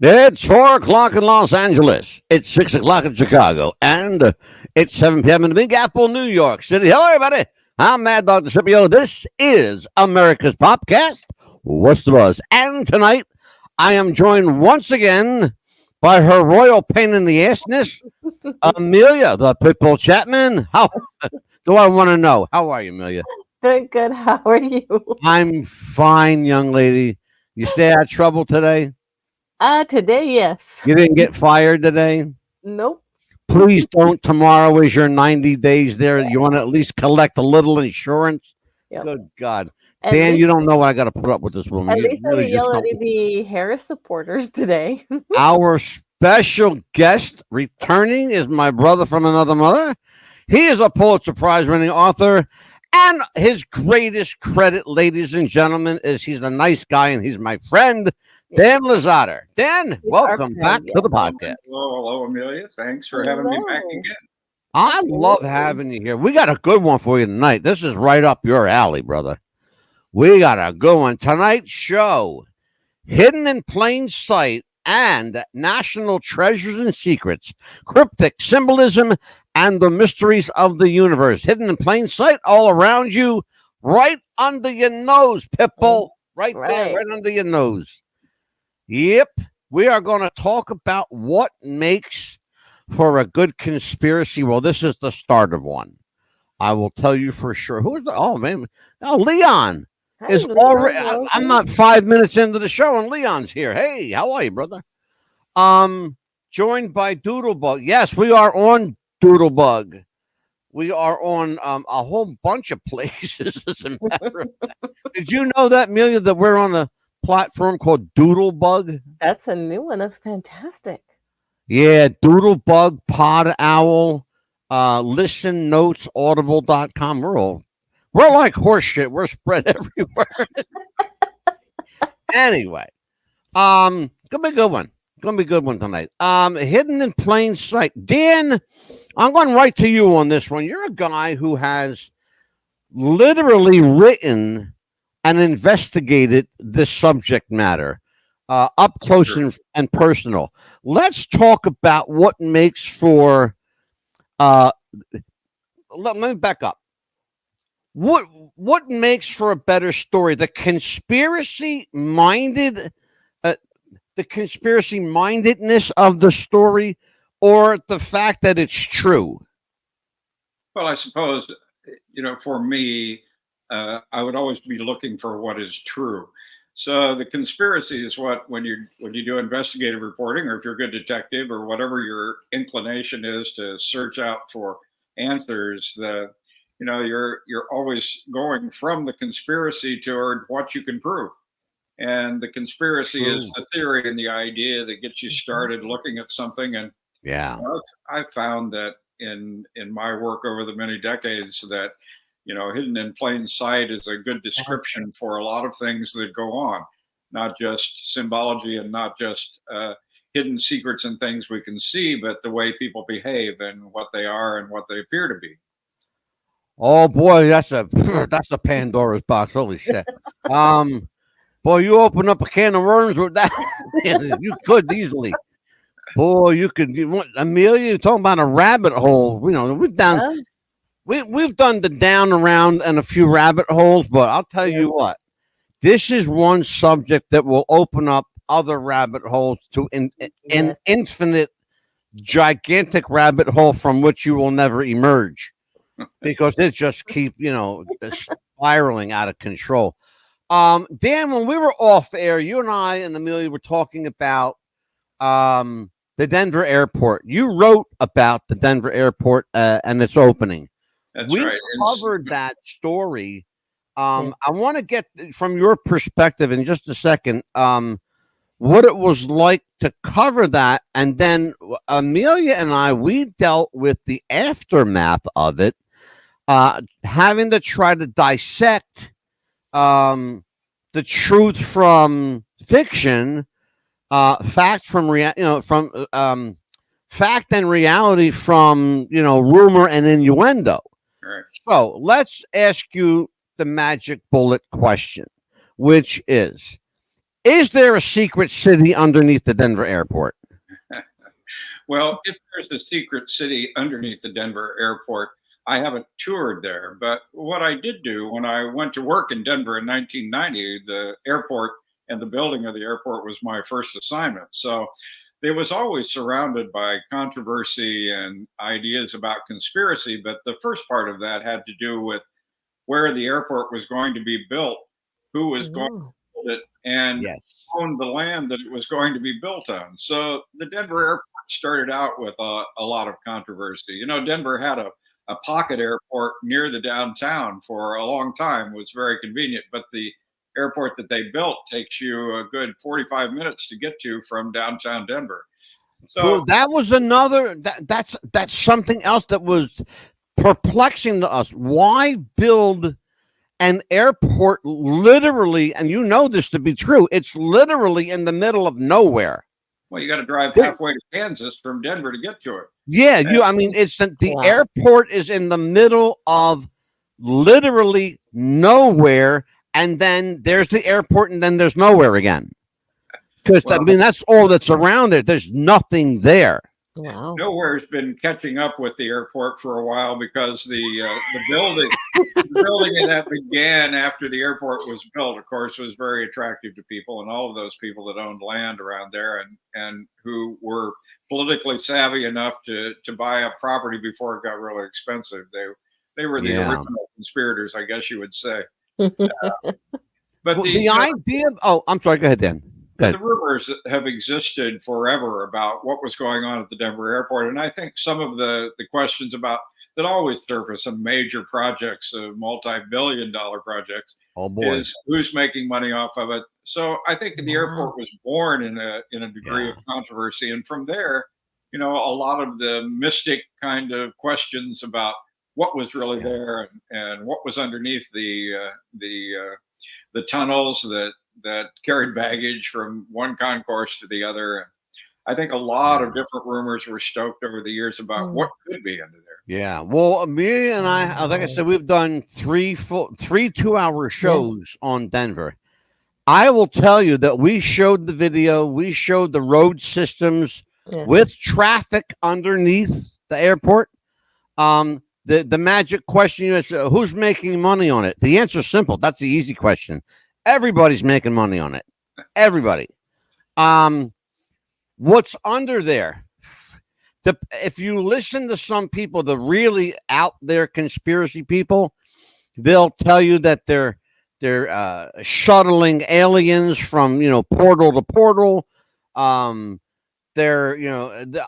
It's 4 o'clock in Los Angeles. It's 6 o'clock in Chicago. And it's 7 p.m. in the Big Apple, New York City. Hello, everybody. I'm Mad Dog Scipio. This is America's Popcast. What's the buzz? And tonight, I am joined once again by her royal pain in the assness, Amelia, the Pitbull Chapman. How do I want to know? How are you, Amelia? Good. How are you? I'm fine, young lady. You stay out of trouble today? Today, yes. You didn't get fired today? Nope. Please don't. Tomorrow is your 90 days there. You want to at least collect a little insurance? Yep. Good God. At Dan, least, you don't know what I got to put up with this woman. at You least I really didn't just yell at don't. the Harris supporters today. Our special guest returning is my brother from another mother. He is a Pulitzer Prize winning author. And his greatest credit, ladies and gentlemen, is he's a nice guy and he's my friend, Dan Lazada. Dan, He's our welcome friend, back to the yeah. podcast. Hello, Amelia. Thanks for having me back Hello. again. I love Absolutely. having you here. We got a good one for you tonight. This is right up your alley, brother. We got a good one. Tonight's show, Hidden in Plain Sight and National Treasures and Secrets, Cryptic Symbolism and the Mysteries of the Universe. Hidden in plain sight all around you, right under your nose, Pitbull. Right there, Right. right under your nose. Yep. We are going to talk about what makes for a good conspiracy. Well, this is the start of one. I will tell you for sure. Who's the, oh, man. Oh, Leon Hi, is Leon. already, I'm Welcome. not 5 minutes into the show and Leon's here. Hey, how are you, brother? Joined by Doodlebug. Yes, we are on Doodlebug. We are on a whole bunch of places, as a matter of fact. Did you know that, Amelia, that we're on a platform called Doodlebug? That's a new one. That's fantastic. Yeah, Doodlebug, Pod Owl, Listen Notes, Audible.com. We're like horse shit. We're spread everywhere. Anyway, gonna be a good one. Gonna be a good one tonight. Hidden in Plain Sight. Dan, I'm going right to you on this one. You're a guy who has literally written and investigated this subject matter up close Sure. and personal. Let's talk about what makes for. Let me back up. What makes for a better story? The conspiracy mindedness of the story, or the fact that it's true? Well, I suppose, for me, I would always be looking for what is true. So the conspiracy is when you do investigative reporting, or if you're a good detective, or whatever your inclination is to search out for answers. You're always going from the conspiracy toward what you can prove. And the conspiracy is True. the theory and the idea that gets you started looking at something. And Yeah. I've found that in my work over the many decades that hidden in plain sight is a good description for a lot of things that go on, not just symbology and not just hidden secrets and things we can see, but the way people behave and what they are and what they appear to be. Oh boy, that's a Pandora's box. Holy shit. Boy, you open up a can of worms with that. You could easily. Boy, you could. Amelia, you're talking about a rabbit hole. We've done. Yeah. We've done the down around and a few rabbit holes, but I'll tell you what, this is one subject that will open up other rabbit holes to an Yes. infinite, gigantic rabbit hole from which you will never emerge because it just keep spiraling out of control. Dan, when we were off air, you and I and Amelia were talking about the Denver airport. You wrote about the Denver airport and its opening. That's We right. covered that story. I want to get from your perspective in just a second what it was like to cover that. And then Amelia and I, we dealt with the aftermath of it, having to try to dissect the truth from fiction, fact from fact and reality from rumor and innuendo. Right. So let's ask you the magic bullet question, which is Is there a secret city underneath the Denver airport? Well, if there's a secret city underneath the Denver airport, I haven't toured there. But what I did do when I went to work in Denver in 1990, the airport and the building of the airport was my first assignment. So it was always surrounded by controversy and ideas about conspiracy. But the first part of that had to do with where the airport was going to be built, who was going to Oh, build it, and Yes. owned the land that it was going to be built on. So the Denver airport started out with a lot of controversy. You know, Denver had a pocket airport near the downtown for a long time, it was very convenient, but the airport that they built takes you a good 45 minutes to get to from downtown Denver. So Well, that was another. That's something else that was perplexing to us. Why build an airport literally? And you know this to be true. It's literally in the middle of nowhere. well, you got to drive halfway to Kansas from Denver to get to it. Yeah, I mean, it's the wow. airport is in the middle of literally nowhere, and then there's the airport, and then there's nowhere again. Because I Well, mean, that's all that's around it. There's nothing there. Wow. Nowhere's been catching up with the airport for a while because the building that began after the airport was built, of course, was very attractive to people, and all of those people that owned land around there and who were politically savvy enough to buy up property before it got really expensive. They were the Yeah. original conspirators, I guess you would say. But Well, the the idea. Oh, I'm sorry. Go ahead, Dan. Go the ahead. rumors have existed forever about what was going on at the Denver airport. And I think some of the questions about that always surface in major projects, multi-billion dollar projects, Oh boy. is who's making money off of it. So I think the airport was born in a degree of controversy. And from there, you know, a lot of the mystic kind of questions about what was really there and what was underneath the tunnels that carried baggage from one concourse to the other. I think a lot of different rumors were stoked over the years about what could be under there. Yeah. Well, Amelia and I, like I said, we've done three 2-hour shows on Denver. I will tell you that we showed the video, we showed the road systems Yeah. with traffic underneath the airport. The magic question is who's making money on it? The answer is simple. That's the easy question. Everybody's making money on it. Everybody. What's under there? If you listen to some people, the really out there conspiracy people, they'll tell you that they're shuttling aliens from portal to portal. The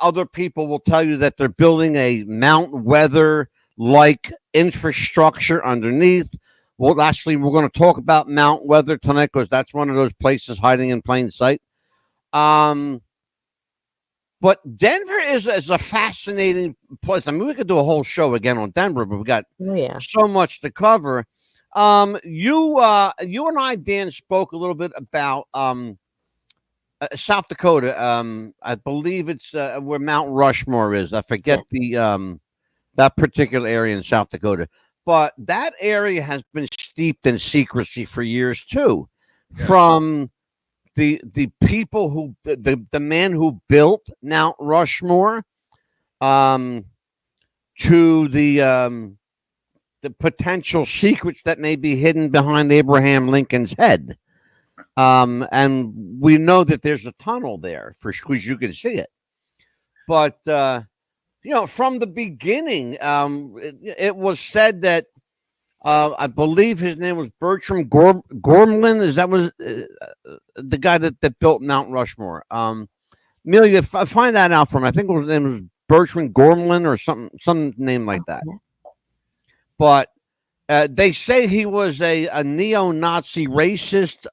other people will tell you that they're building a Mount Weather like infrastructure underneath. Well, actually, we're going to talk about Mount Weather tonight because that's one of those places hiding in plain sight. But Denver is a fascinating place. I mean, we could do a whole show again on Denver, but we got so much to cover. You and I, Dan, spoke a little bit about South Dakota. I believe it's where Mount Rushmore is. I forget that particular area in South Dakota. But that area has been steeped in secrecy for years too, from the people who the man who built Mount Rushmore, to the potential secrets that may be hidden behind Abraham Lincoln's head. And we know that there's a tunnel there because you can see it. But from the beginning, it was said that I believe his name was Bertram Gormlin. Is that was the guy that built Mount Rushmore? Amelia, find that out for me. I think his name was Bertram Gormlin or some name like that. But they say he was a neo-Nazi racist.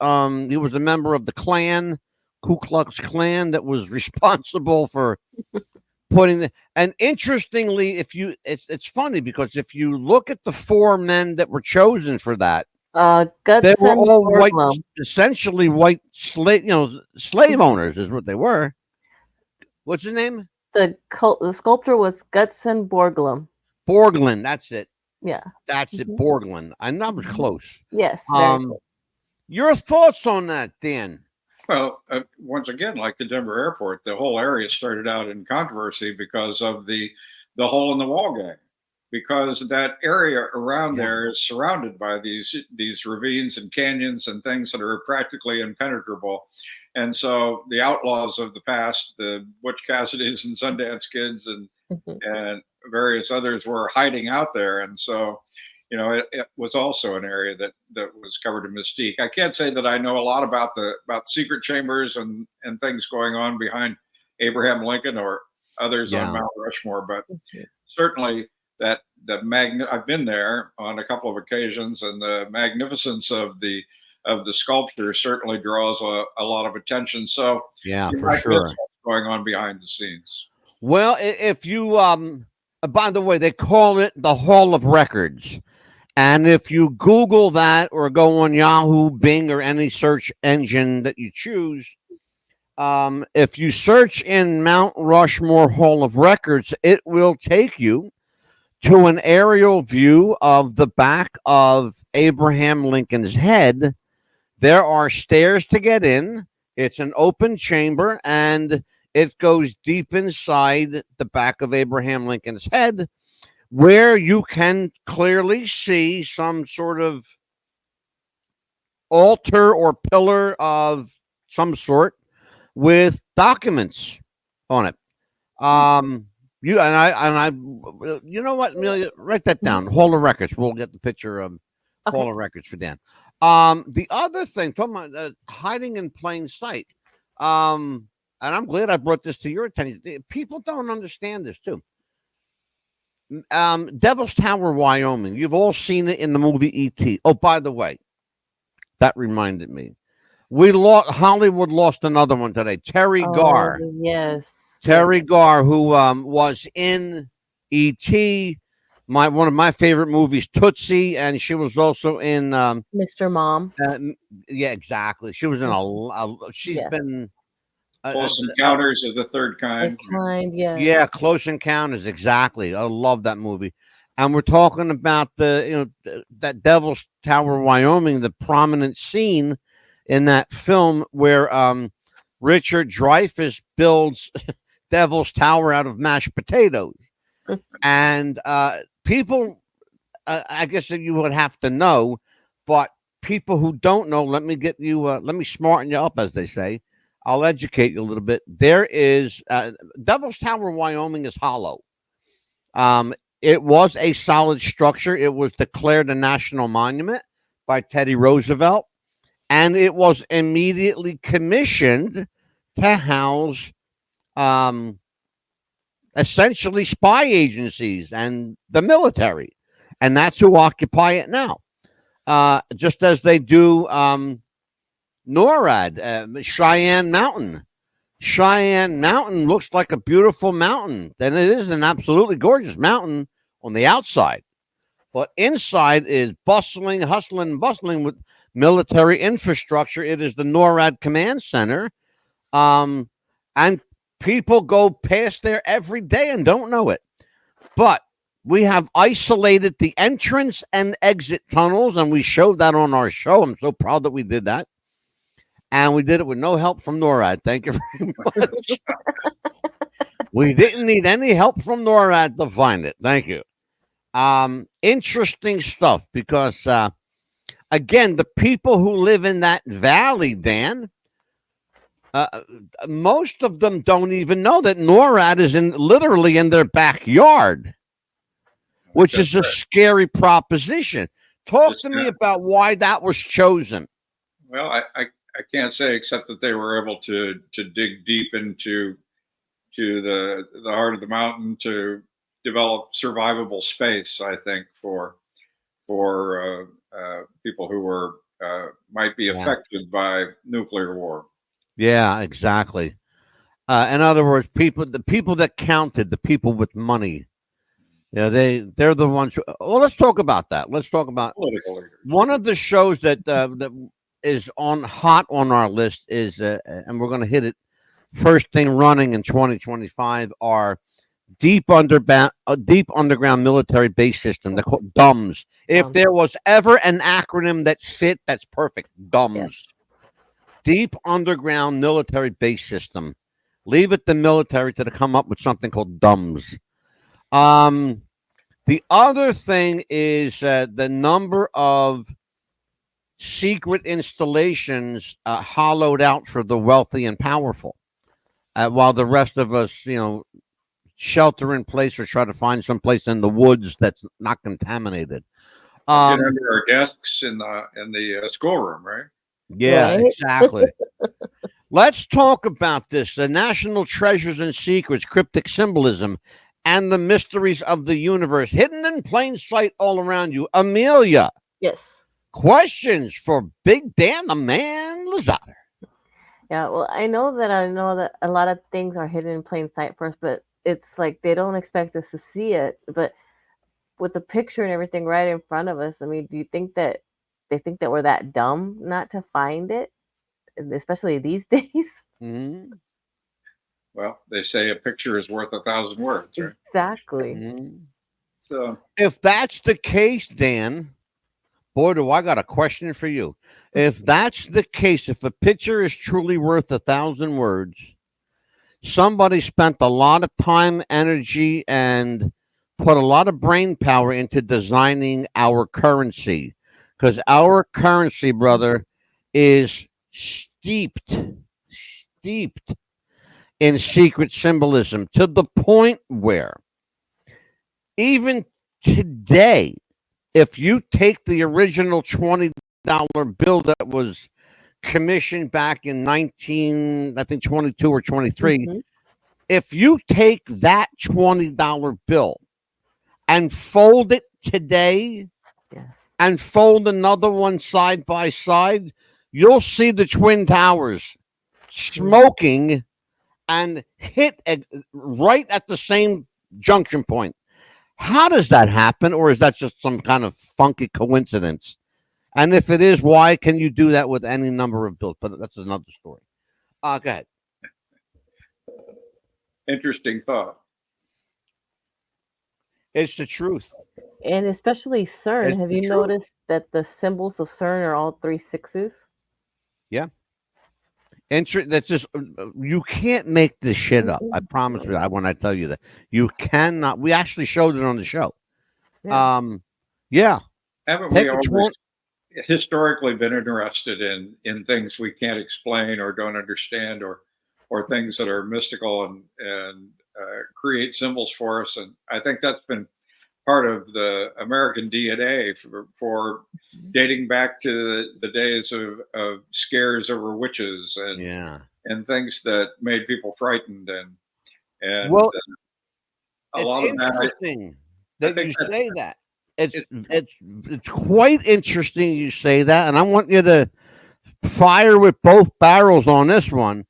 He was a member of the Klan, Ku Klux Klan, that was responsible for putting and interestingly, it's funny because if you look at the four men that were chosen for that, they were all white, essentially white slave owners is what they were. What's his name? The sculptor was Gutzon Borglum, that's it. Yeah, that's it. Borglum. I know I was close. Yes. Your thoughts on that, Dan? Well, once again, like the Denver airport, the whole area started out in controversy because of the hole in the wall gang, because that area around Yeah. there is surrounded by these ravines and canyons and things that are practically impenetrable. And so the outlaws of the past, the Butch Cassidys and Sundance Kids and various others were hiding out there. And so, it was also an area that was covered in mystique. I can't say that I know a lot about secret chambers and things going on behind Abraham Lincoln or others on Yeah. Mount Rushmore, but certainly I've been there on a couple of occasions, and the magnificence of the sculpture certainly draws a lot of attention. So Yeah, you for might miss sure. what's going on behind the scenes. Well, if you by the way, they call it the Hall of Records. And if you Google that or go on Yahoo, Bing, or any search engine that you choose, if you search in Mount Rushmore Hall of Records, it will take you to an aerial view of the back of Abraham Lincoln's head. There are stairs to get in. It's an open chamber, and it goes deep inside the back of Abraham Lincoln's head, where you can clearly see some sort of altar or pillar of some sort with documents on it. You and I, you know what, Amelia, write that down. Hall of Records. We'll get the picture of Hall of Records for Dan. The other thing, talking about hiding in plain sight. And I'm glad I brought this to your attention. People don't understand this too. Devil's Tower, Wyoming. You've all seen it in the movie E.T. Oh, by the way, that reminded me. Hollywood lost another one today. Terry Garr. Yes. Terry Garr, who was in E.T., one of my favorite movies, Tootsie, and she was also in Mr. Mom. Yeah, exactly. She was in she's been Close Encounters of the Third Kind. Yeah, Close Encounters, exactly. I love that movie. And we're talking about that Devil's Tower, Wyoming, the prominent scene in that film where Richard Dreyfuss builds Devil's Tower out of mashed potatoes. And people, I guess that you would have to know, but people who don't know, let me smarten you up, as they say. I'll educate you a little bit. There is Devil's Tower, Wyoming is hollow. It was a solid structure. It was declared a national monument by Teddy Roosevelt, and it was immediately commissioned to house essentially spy agencies and the military, and that's who occupy it now. Just as they do NORAD, Cheyenne Mountain. Cheyenne Mountain looks like a beautiful mountain. And it is an absolutely gorgeous mountain on the outside. But inside is hustling and bustling with military infrastructure. It is the NORAD command center. And people go past there every day and don't know it. But we have isolated the entrance and exit tunnels, and we showed that on our show. I'm so proud that we did that. And we did it with no help from NORAD. Thank you very much. We didn't need any help from NORAD to find it. Thank you. Interesting stuff because, again, the people who live in that valley, Dan, most of them don't even know that NORAD is literally in their backyard, which is a scary proposition. Talk to me about why that was chosen. Well, I can't say except that they were able to dig deep into the heart of the mountain to develop survivable space. I think for people who were might be affected by nuclear war. Yeah, exactly. In other words, the people that counted, the people with money. Yeah, they're the ones. Well, let's talk about that. Let's talk about political leaders. One of the shows that is hot on our list is, and we're going to hit it first thing running in 2025, are deep underground military base system. They're called DUMS. If there was ever an acronym that fit, that's perfect. DUMS. deep underground military base system. Leave it the military to come up with something called dumbs. The other thing is the number of secret installations hollowed out for the wealthy and powerful, while the rest of us, shelter in place or try to find some place in the woods that's not contaminated. Get under our desks in the schoolroom, right? Yeah, Right? exactly. Let's talk about this: the national treasures and secrets, cryptic symbolism, and the mysteries of the universe hidden in plain sight all around you. Amelia, Yes. questions for Big Dan the Man Lazada. Yeah, well, I know that a lot of things are hidden in plain sight for us, but it's like they don't expect us to see it. But with the picture and everything right in front of us, I mean, do you think that they think that we're that dumb not to find it, especially these days? Mm-hmm. Well, they say a picture is worth 1,000 words, right? Exactly. Mm-hmm. So If that's the case, Dan, boy, do I got a question for you. If that's the case, if a picture is truly worth 1,000 words, somebody spent a lot of time, energy, and put a lot of brain power into designing our currency. Because our currency, brother, is steeped in secret symbolism to the point where even today, if you take the original $20 bill that was commissioned back in 22 or 23, Mhm. if you take that $20 bill and fold it today Yes. and fold another one side by side, you'll see the Twin Towers smoking and hit right at the same junction point. How does that happen, or is that just some kind of funky coincidence? And if it is, why can you do that with any number of bills? But that's another story. Go ahead. interesting thought. It's the truth. And especially CERN, It's have the you truth. noticed that the symbols of CERN are all 3 6s? Yeah. That's just you can't make this shit up. I promise you. When I tell you that, you cannot. We actually showed it on the show. Yeah. Yeah. Haven't Take we a always historically been interested in things we can't explain or don't understand, or things that are mystical and create symbols for us? And I think that's been part of the American DNA for dating back to the days of scares over witches Yeah. and things that made people frightened, and Well, a it's lot of that. interesting I that think you that say that. It's it, it's quite interesting you say that, and I want you to fire with both barrels on this one.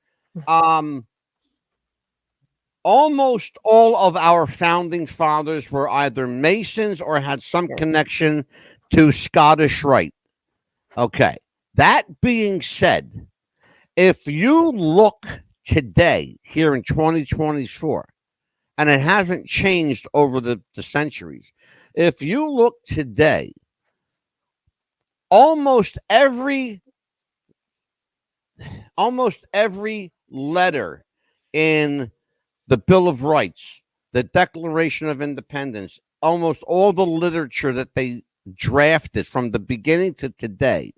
Almost all of our founding fathers were either Masons or had some Yes. connection to Scottish Rite. Okay. That being said, if you look today here in 2024, and it hasn't changed over the centuries, if you look today, almost every letter in the Bill of Rights, the Declaration of Independence, almost all the literature that they drafted from the beginning to today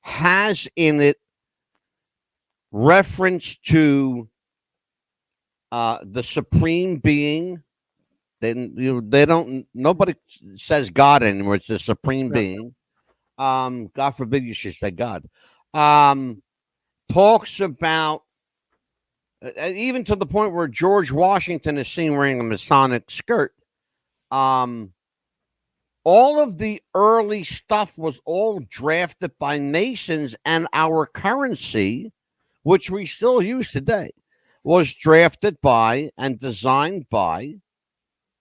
has in it reference to the supreme being. They don't. Nobody says God anymore. It's the supreme Right. being. God forbid you should say God. Talks about even to the point where George Washington is seen wearing a Masonic skirt. All of the early stuff was all drafted by Masons, and our currency, which we still use today, was drafted by and designed by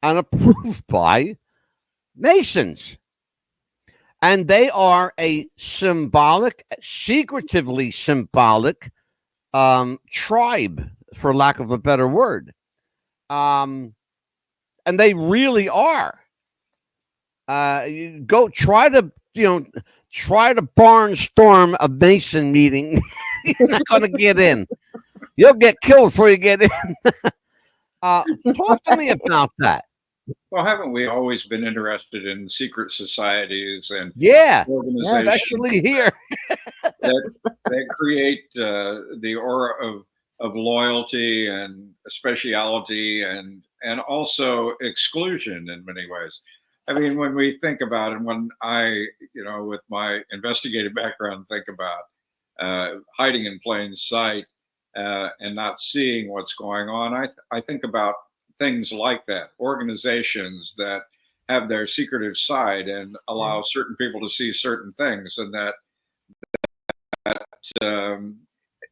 and approved by Masons. And they are a secretively symbolic tribe, for lack of a better word. And they really are. You go try to barnstorm a Mason meeting, You're not going to get in. You'll get killed before you get in. Talk to me about that. Well, haven't we always been interested in secret societies and Yeah, organizations especially here. that create the aura of loyalty and speciality and also exclusion in many ways? I mean, when we think about it, when I, with my investigative background, think about hiding in plain sight and not seeing what's going on, I think about things like that, organizations that have their secretive side and allow certain people to see certain things, and that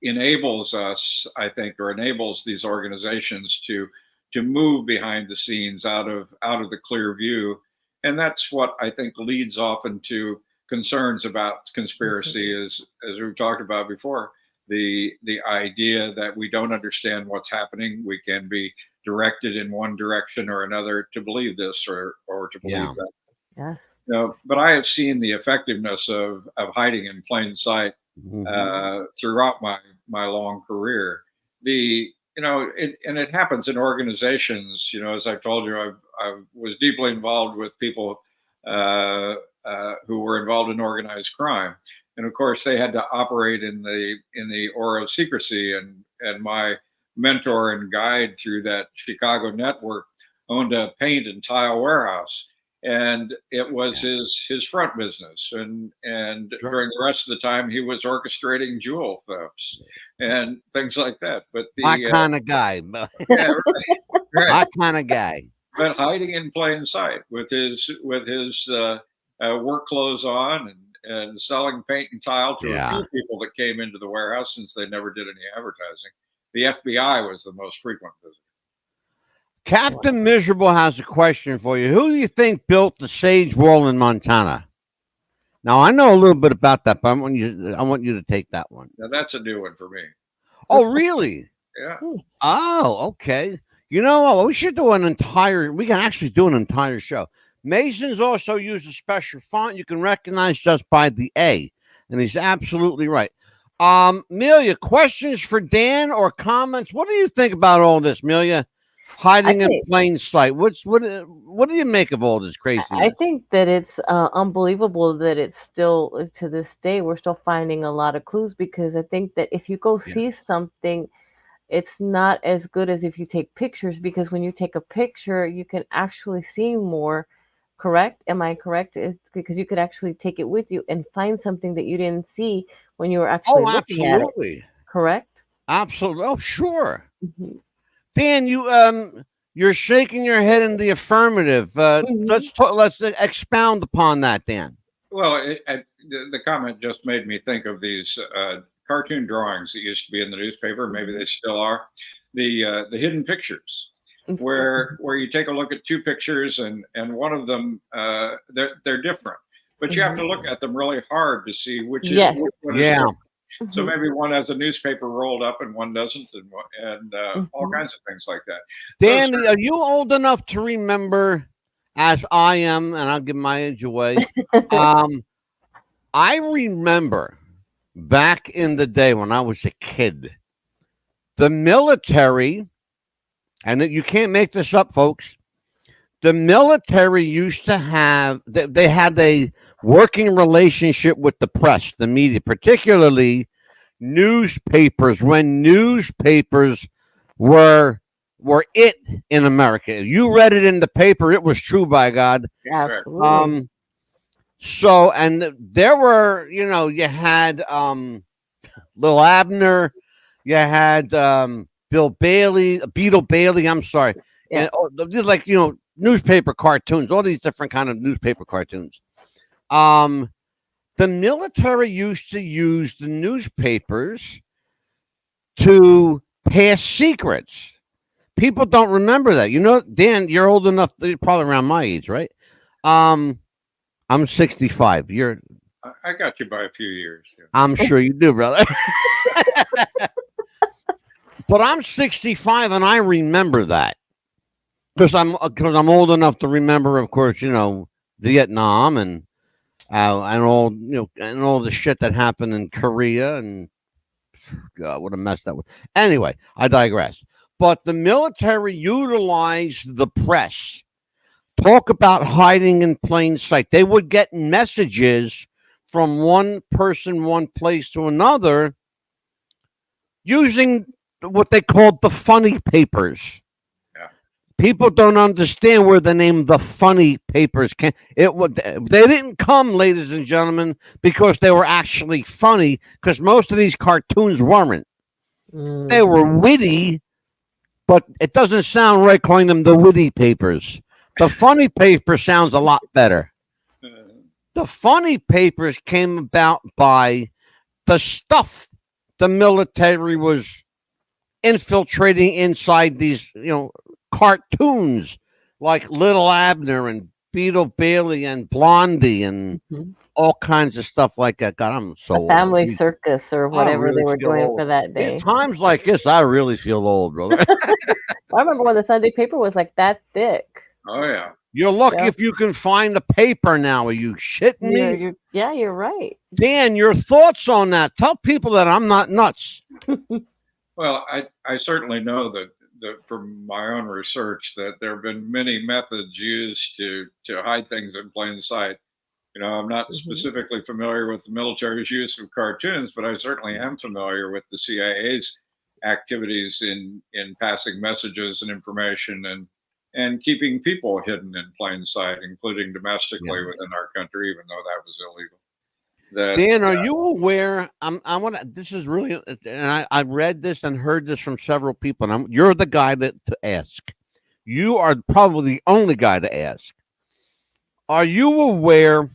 enables us, I think, or enables these organizations to move behind the scenes out of the clear view. And that's what I think leads often to concerns about conspiracy, as we've talked about before. The idea that we don't understand what's happening, we can be directed in one direction or another to believe this or to believe that. Yes. But I have seen the effectiveness of hiding in plain sight throughout my long career. It happens in organizations. As I've told you, I was deeply involved with people who were involved in organized crime, and of course they had to operate in the aura of secrecy. And my mentor and guide through that Chicago network owned a paint and tile warehouse, and it was his front business, and during the rest of the time he was orchestrating jewel thefts and things like that. But my kind of guy. Yeah, right. My kind of guy. But hiding in plain sight with his work clothes on and selling paint and tile to a few people that came into the warehouse, since they never did any advertising. The FBI was the most frequent visitor. Captain Miserable has a question for you. Who do you think built the Sage Wall in Montana? Now, I know a little bit about that, but I want you to take that one. Now, that's a new one for me. Oh, really? Yeah. Oh, okay. You know what? We should do we can actually do an entire show. Masons also use a special font you can recognize just by the A. And he's absolutely right. Amelia, questions for Dan or comments? What do you think about all this, Amelia? Hiding in plain sight. What do you make of all this craziness? I think that it's unbelievable that it's still, to this day, we're still finding a lot of clues, because I think that if you go see something, it's not as good as if you take pictures, because when you take a picture, you can actually see more. Correct? Am I correct? It's because you could actually take it with you and find something that you didn't see when you were actually looking at it. Correct? Absolutely. Oh, sure. Mm-hmm. Dan, you're shaking your head in the affirmative. Let's expound upon that, Dan. Well, the comment just made me think of these cartoon drawings that used to be in the newspaper. Maybe they still are. The hidden pictures, where you take a look at two pictures and one of them they're different, but you have to look at them really hard to see which one is different. So maybe one has a newspaper rolled up and one doesn't, and all kinds of things like that. Dan, are you old enough to remember, as I am, and I'll give my age away? I remember back in the day when I was a kid, the military, and you can't make this up, folks. The military used to have, they had a working relationship with the press, the media, particularly newspapers, when newspapers were it in America. You read it in the paper, it was true, by God. Absolutely. So, and there were, you had Lil Abner, you had Beetle Bailey, I'm sorry. Yeah. And newspaper cartoons, all these different kind of newspaper cartoons. The military used to use the newspapers to pass secrets. People don't remember that. Dan, you're old enough, you're probably around my age, right? I'm 65. I got you by a few years. Yeah. I'm sure you do, brother. But I'm 65 and I remember that. Because I'm old enough to remember, of course, Vietnam and all the shit that happened in Korea and God, what a mess that was. Anyway, I digress. But the military utilized the press. Talk about hiding in plain sight. They would get messages from one person, one place to another using what they called the funny papers. Yeah. People don't understand where the name the funny papers came. They didn't come, ladies and gentlemen, because they were actually funny, because most of these cartoons weren't. They were witty, but it doesn't sound right calling them the witty papers. The funny paper sounds a lot better. The funny papers came about by the stuff the military was infiltrating inside these, cartoons like Little Abner and Beetle Bailey and Blondie and all kinds of stuff like that. God, I'm so a family old. circus or whatever really they were feel doing old. for that day. In times like this, I really feel old, brother. I remember when the Sunday paper was like that thick. Oh yeah. You're lucky Yeah. if you can find a paper now. Are you shitting me? You're right. Dan, your thoughts on that? Tell people that I'm not nuts. Well, I certainly know that from my own research that there have been many methods used to hide things in plain sight. I'm not specifically familiar with the military's use of cartoons, but I certainly am familiar with the CIA's activities in passing messages and information and keeping people hidden in plain sight, including domestically within our country, even though that was illegal. Dan, are you aware? I want to. This is really, and I read this and heard this from several people. And you're the guy to ask. You are probably the only guy to ask. Are you aware?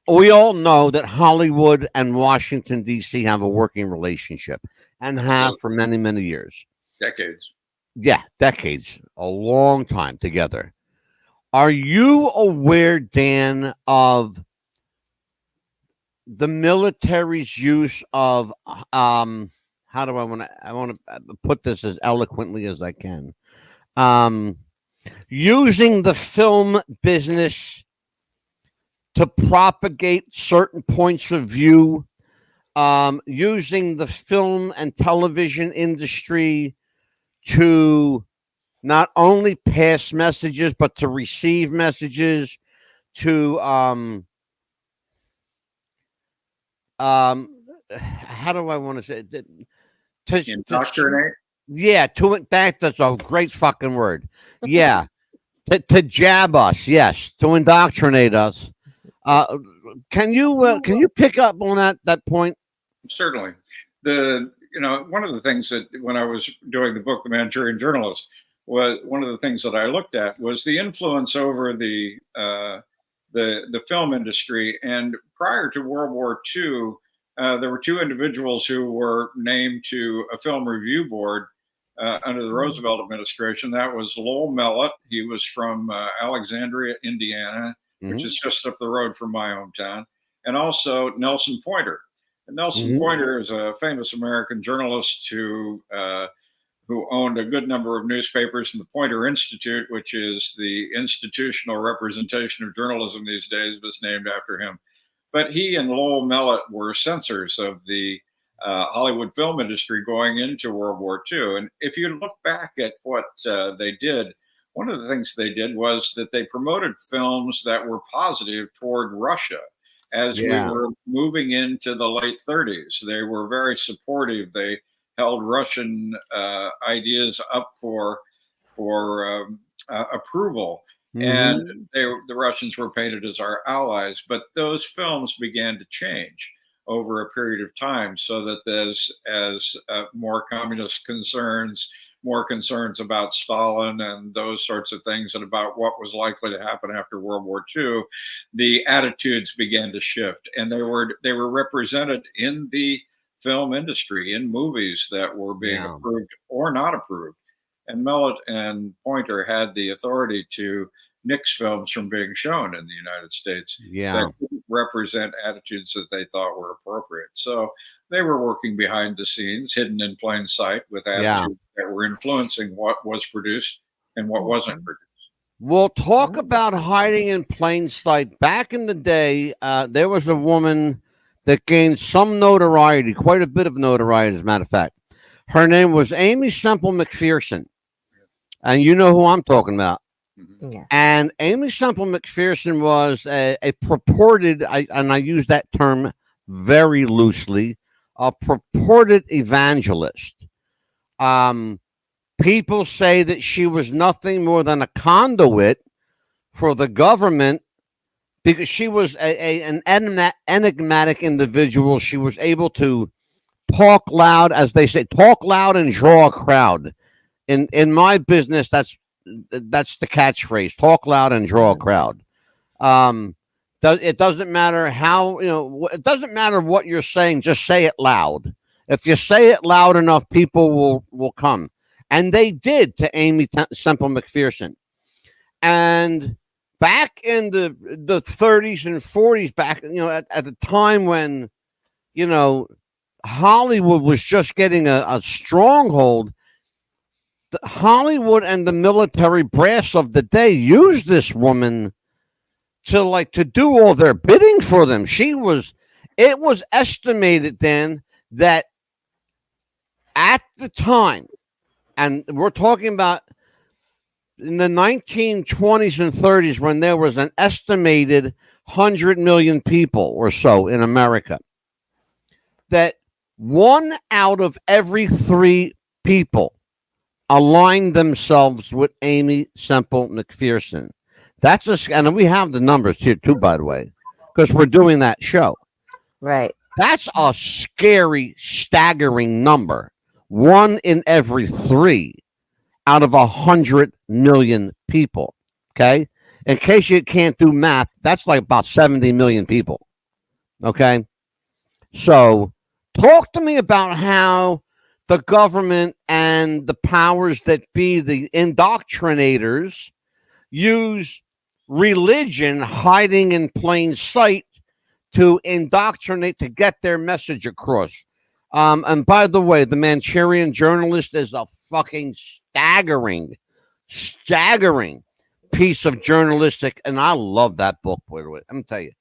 We all know that Hollywood and Washington D.C. have a working relationship and have for many, many years. Decades. Yeah, decades, a long time together. Are you aware, Dan, of the military's use of how do I want to put this as eloquently as I can, using the film business to propagate certain points of view, using the film and television industry to not only pass messages but to receive messages, to how do I want to say it? To Indoctrinate? That's a great fucking word. Yeah. to jab us, yes, to indoctrinate us. Can you pick up on that point? Certainly. One of the things that when I was doing the book, The Manchurian Journalist, was one of the things that I looked at was the influence over the film industry. And prior to World War II, there were two individuals who were named to a film review board under the Roosevelt administration. That was Lowell Mellett. He was from Alexandria, Indiana, which is just up the road from my hometown, and also Nelson Pointer. And Nelson Pointer is a famous American journalist who owned a good number of newspapers, and the Pointer Institute, which is the institutional representation of journalism these days, was named after him. But he and Lowell Mellett were censors of the Hollywood film industry going into World War II. And if you look back at what they did, one of the things they did was that they promoted films that were positive toward Russia. As we were moving into the late 30s, they were very supportive. They held Russian ideas up for approval, and the Russians were painted as our allies. But those films began to change over a period of time, so that as more communist concerns, more concerns about Stalin and those sorts of things, and about what was likely to happen after World War II, the attitudes began to shift, and they were represented in the film industry, in movies that were being approved or not approved. And Mellett and Pointer had the authority to nix films from being shown in the United States that didn't represent attitudes that they thought were appropriate. So they were working behind the scenes, hidden in plain sight, with attitudes that were influencing what was produced and what wasn't produced. We'll talk about hiding in plain sight. Back in the day, there was a woman that gained some notoriety, quite a bit of notoriety, as a matter of fact. Her name was Amy Semple McPherson. And you know who I'm talking about. Yeah. And Amy Semple McPherson was a purported, and I use that term very loosely, a purported evangelist. People say that she was nothing more than a conduit for the government because she was an enigmatic individual. She was able to talk loud, as they say, talk loud and draw a crowd. In my business, that's the catchphrase: talk loud and draw a crowd. It doesn't matter how, it doesn't matter what you're saying. Just say it loud. If you say it loud enough, people will come, and they did to Amy Semple McPherson. And back in the 30s and 40s, back at the time when Hollywood was just getting a stronghold. Hollywood and the military brass of the day used this woman to do all their bidding for them. It was estimated then that at the time, and we're talking about in the 1920s and 30s, when there was an estimated 100 million people or so in America, that 1 out of every 3 people aligned themselves with Amy Semple McPherson. And we have the numbers here too, by the way, because we're doing that show. Right. That's a scary, staggering number. 1 in every 3 out of 100 million people. Okay, in case you can't do math, that's like about 70 million people. Okay, so talk to me about how the government and the powers that be, the indoctrinators, use religion hiding in plain sight to indoctrinate, to get their message across. And by the way, the Manchurian Journalist is a fucking staggering piece of journalistic, and I love that book, by the way. I'm gonna tell you.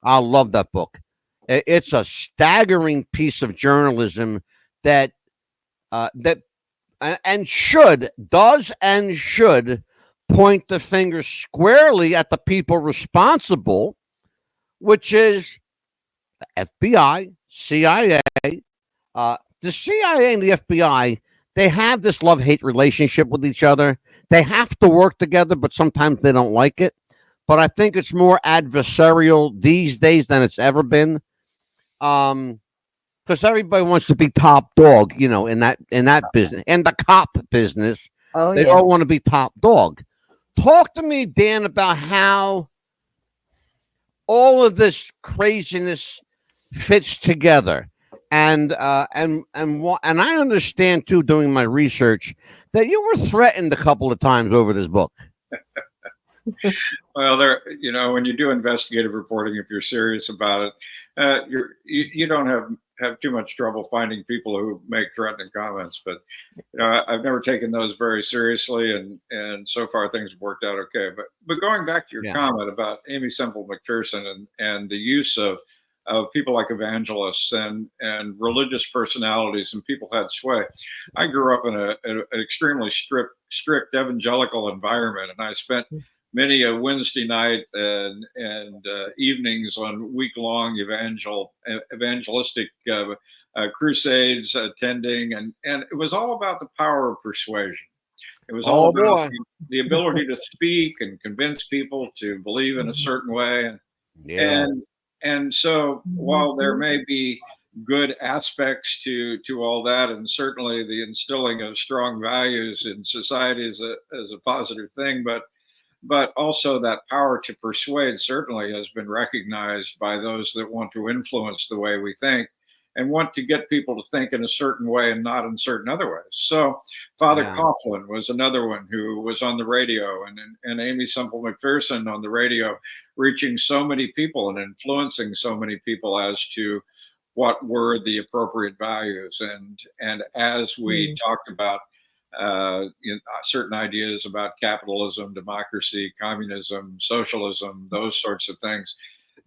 I love that book. It's a staggering piece of journalism that should point the finger squarely at the people responsible, which is the FBI, CIA. The CIA and the FBI, they have this love-hate relationship with each other. They have to work together, but sometimes they don't like it. But I think it's more adversarial these days than it's ever been. Because everybody wants to be top dog, in that business, in the cop business. They all want to be top dog. Talk to me, Dan, about how all of this craziness fits together, and I understand too, doing my research, that you were threatened a couple of times over this book. Well, when you do investigative reporting, if you're serious about it, you don't have too much trouble finding people who make threatening comments. But I've never taken those very seriously, and so far things have worked out okay. But going back to your comment about Amy Semple McPherson and the use of people like evangelists and religious personalities, and people had sway. I grew up in an extremely strict evangelical environment, and I spent many a Wednesday night and evenings on week-long evangelistic crusades attending, and it was all about the power of persuasion. It was all about the ability to speak and convince people to believe in a certain way, and so while there may be good aspects to all that, and certainly the instilling of strong values in society is a positive thing, but also that power to persuade certainly has been recognized by those that want to influence the way we think and want to get people to think in a certain way and not in certain other ways. So Father Coughlin was another one who was on the radio, and Amy Semple McPherson on the radio, reaching so many people and influencing so many people as to what were the appropriate values. And as we talked about certain ideas about capitalism, democracy, communism, socialism, those sorts of things,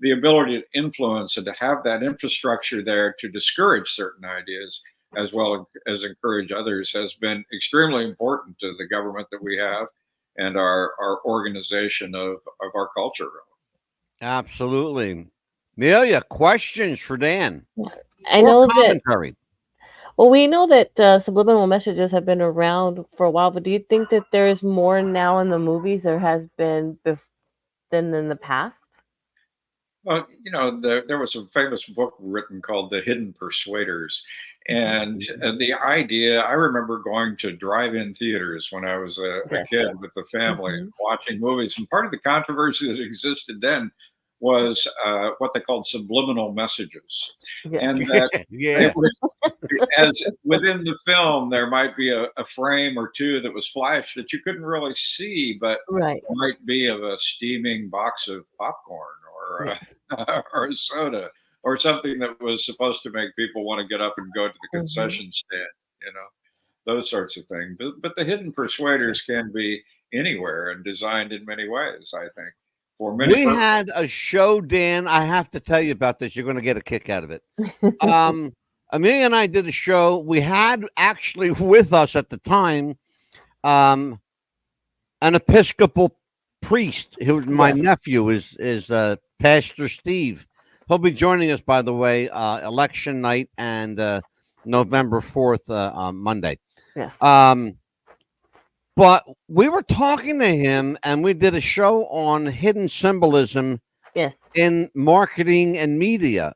the ability to influence and to have that infrastructure there to discourage certain ideas as well as encourage others has been extremely important to the government that we have and our organization of our culture. Absolutely. Amelia, questions for Dan? I Or know that. commentary? Well, we know that subliminal messages have been around for a while, but do you think that there is more now in the movies there has been than in the past? Well, there was a famous book written called The Hidden Persuaders. And the idea, I remember going to drive-in theaters when I was a Yes. kid with the family and watching movies. And part of the controversy that existed then was what they called subliminal messages. Yeah. And that Yeah. it was, as within the film, there might be a frame or two that was flashed that you couldn't really see, but Right. might be of a steaming box of popcorn or or a soda or something that was supposed to make people want to get up and go to the concession stand, those sorts of things. But the hidden persuaders can be anywhere and designed in many ways, I think. For many We had a show, Dan. I have to tell you about this. You're going to get a kick out of it. Amelia and I did a show. We had actually with us at the time an Episcopal priest. Who my nephew is Pastor Steve. He'll be joining us, by the way, election night and November 4th, Monday. Yes. But we were talking to him, and we did a show on hidden symbolism Yes. in marketing and media.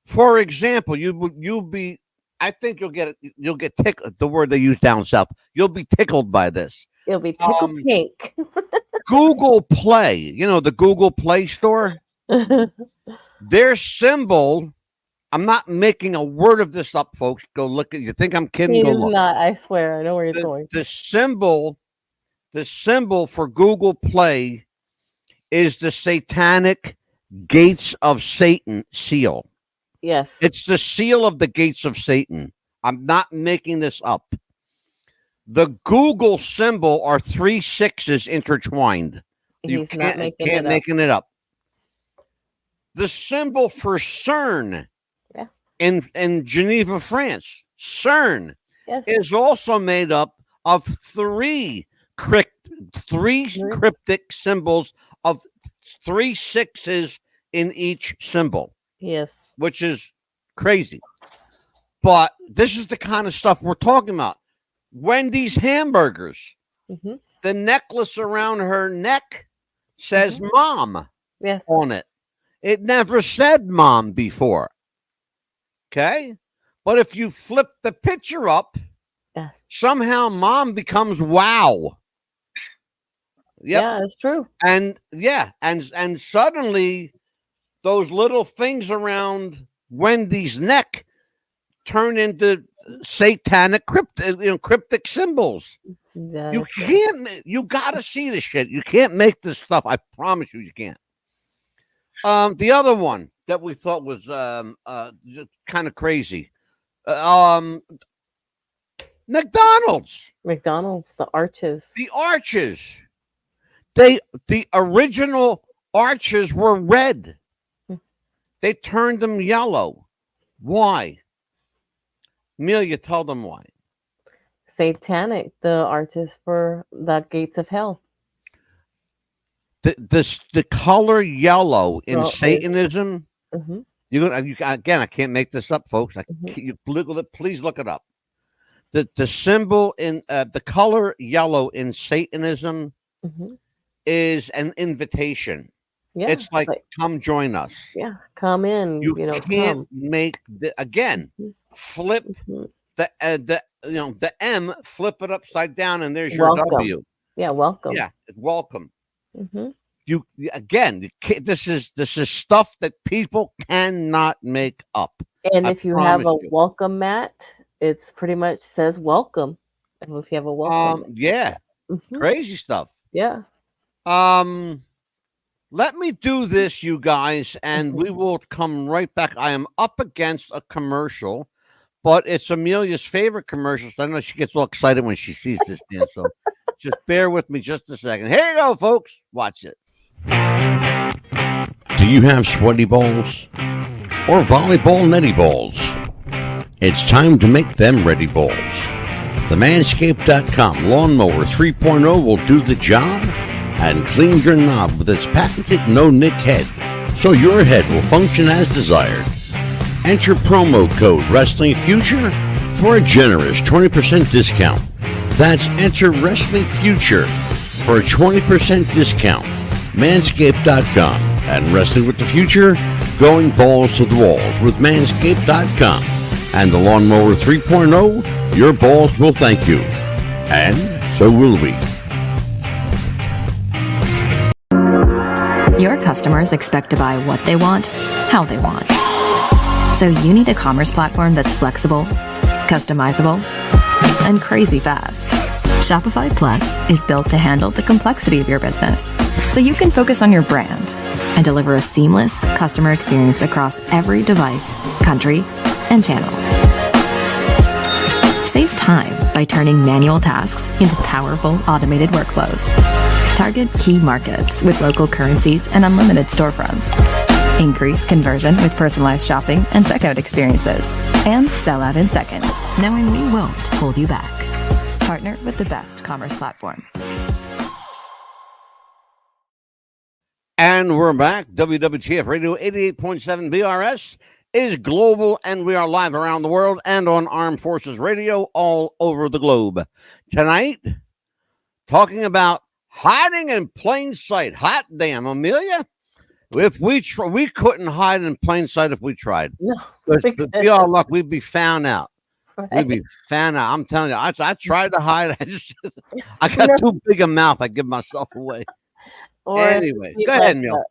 For example, you'll be. I think you'll get tickled. The word they use down south. You'll be tickled by this. It'll be tickled pink. Google Play. The Google Play Store. Their symbol. I'm not making a word of this up, folks. Go look at. You think I'm kidding? He Go is look. not. I swear. I know where you're going. The symbol for Google Play is the satanic gates of Satan seal. Yes. It's the seal of the gates of Satan. I'm not making this up. The Google symbol are 3 6s intertwined. You can't making it up. The symbol for CERN in Geneva, France, CERN is also made up of 3 cryptic symbols of 3 6s in each symbol. Yes. Which is crazy. But this is the kind of stuff we're talking about. Wendy's hamburgers. The necklace around her neck says mom on it. It never said mom before. Okay? But if you flip the picture up, somehow mom becomes wow. Yep. Yeah, that's true. And and suddenly those little things around Wendy's neck turn into satanic cryptic symbols. You gotta see this shit. You can't make this stuff. I promise you can't. The other one that we thought was kind of crazy. McDonald's, the arches. The arches. The original arches were red. They turned them yellow. Why? Amelia, tell them why. Satanic, the arches for the gates of hell. The color yellow in Satanism. You again, I can't make this up, folks. Please look it up. The symbol in the color yellow in Satanism is an invitation. Yeah, it's like come join us. Yeah, come in. You can't make flip the M, flip it upside down, and there's your W. Yeah, welcome. Yeah, welcome. You this is stuff that people cannot make up. And if you have a welcome mat, it's pretty much says welcome. If you have a welcome, crazy stuff. Yeah. Let me do this, you guys, and we will come right back. I am up against a commercial, but it's Amelia's favorite commercial. So I know she gets all excited when she sees this, Dan. So just bear with me just a second. Here you go, folks. Watch it. Do you have sweaty balls or volleyball netty balls? It's time to make them ready balls. The Manscaped.com Lawnmower 3.0 will do the job and clean your knob with its patented no-nick head, so your head will function as desired. Enter promo code Wrestling Future for a generous 20% discount. That's enter Wrestling Future for a 20% discount. Manscaped.com and Wrestling with the Future, going balls to the walls with Manscaped.com and the Lawnmower 3.0. Your balls will thank you, and so will we. Your customers expect to buy what they want, how they want. So you need a commerce platform that's flexible, customizable, and crazy fast. Shopify Plus is built to handle the complexity of your business, so you can focus on your brand and deliver a seamless customer experience across every device, country, and channel. Save time by turning manual tasks into powerful automated workflows. Target key markets with local currencies and unlimited storefronts. Increase conversion with personalized shopping and checkout experiences. And sell out in seconds, knowing we won't hold you back. Partner with the best commerce platform. And we're back. WWTF Radio 88.7 BRS is global, and we are live around the world and on Armed Forces Radio all over the globe. Tonight, talking about hiding in plain sight. Hot damn, Amelia. If we couldn't hide in plain sight if we tried. No, But be our luck, we'd be found out. right? We'd be found out. I'm telling you, I tried to hide. I got too big a mouth. I give myself away. Or Anyway, if go ahead, Neil.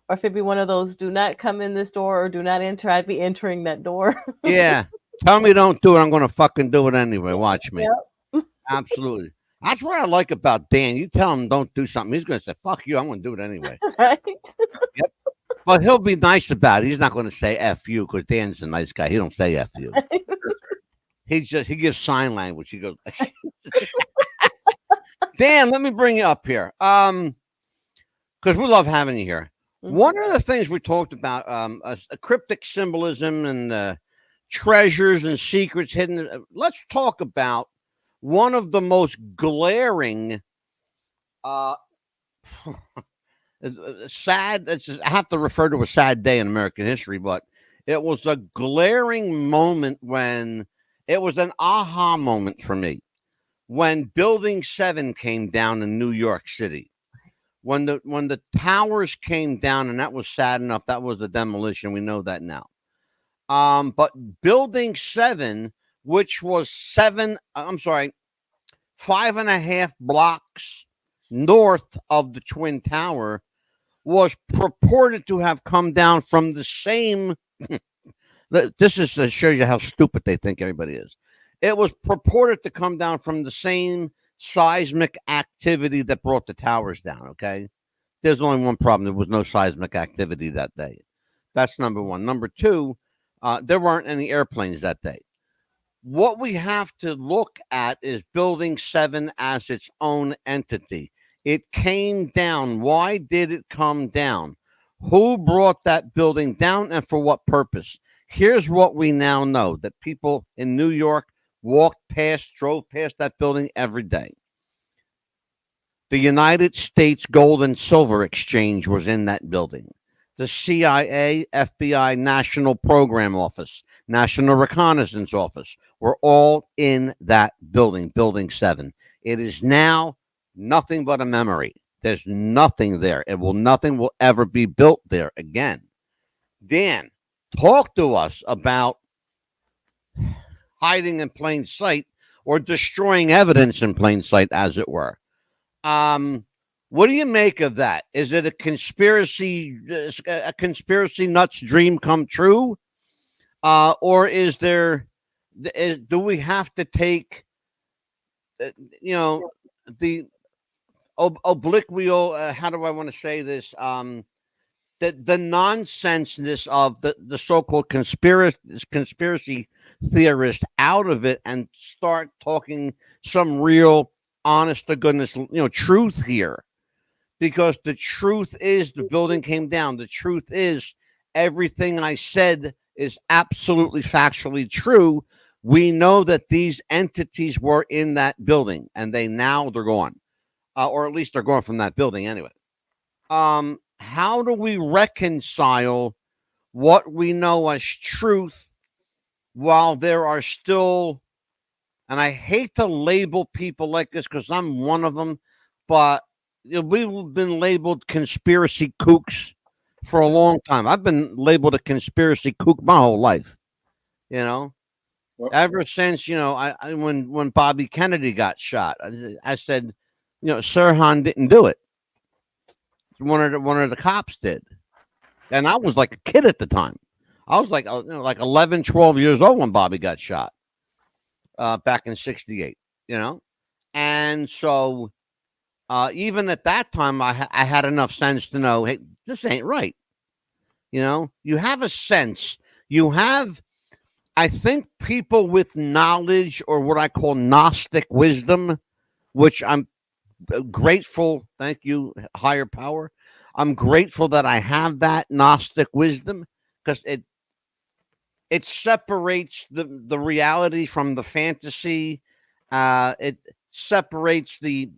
Or if it'd be one of those, do not come in this door or do not enter, I'd be entering that door. Yeah. Tell me don't do it. I'm going to fucking do it anyway. Watch me. Yep. Absolutely. That's what I like about Dan. You tell him don't do something. He's going to say, fuck you. I'm going to do it anyway. Right? Yep. But he'll be nice about it. He's not going to say F you because Dan's a nice guy. He don't say F you. He gives sign language. He goes, Dan, let me bring you up here. Because we love having you here. Mm-hmm. One of the things we talked about, a cryptic symbolism and treasures and secrets hidden. Let's talk about one of the most glaring, sad. I have to refer to a sad day in American history, but it was a glaring moment when it was an aha moment for me when Building 7 came down in New York City. When the towers came down, and that was sad enough. That was a demolition. We know that now. But Building 7, which was 5.5 blocks north of the Twin Tower, was purported to have come down from the same. This is to show you how stupid they think everybody is. It was purported to come down from the same seismic activity that brought the towers down. Okay. There's only one problem. There was no seismic activity that day. That's number one. Number two, there weren't any airplanes that day. What we have to look at is Building 7 as its own entity. It came down. Why did it come down? Who brought that building down and for what purpose? Here's what we now know, that people in New York drove past that building every day. The United States Gold and Silver Exchange was in that building. The CIA, FBI, National Program Office, National Reconnaissance Office were all in that building, Building 7. It is now nothing but a memory. There's nothing there. Nothing will ever be built there again. Dan, talk to us about hiding in plain sight or destroying evidence in plain sight, as it were. What do you make of that? Is it a conspiracy nuts dream come true? Or do we have to take, the obliquio, how do I want to say this? The nonsenseness of the so-called conspiracy theorist out of it and start talking some real honest to goodness, truth here. because the truth is the building came down. The truth is everything I said is absolutely factually true. We know that these entities were in that building, and they're gone, or at least they're gone from that building anyway. How do we reconcile what we know as truth while there are still, and I hate to label people like this because I'm one of them, but we've been labeled conspiracy kooks for a long time. I've been labeled a conspiracy kook my whole life, ever since, when Bobby Kennedy got shot. I said, Sirhan didn't do it. One of the cops did. And I was like a kid at the time. I was like 11, 12 years old when Bobby got shot back in 68, And so even at that time, I had enough sense to know, hey, this ain't right. You have a sense. You have, I think, people with knowledge, or what I call Gnostic wisdom, which I'm grateful. Thank you, higher power. I'm grateful that I have that Gnostic wisdom, because it separates the reality from the fantasy. It separates the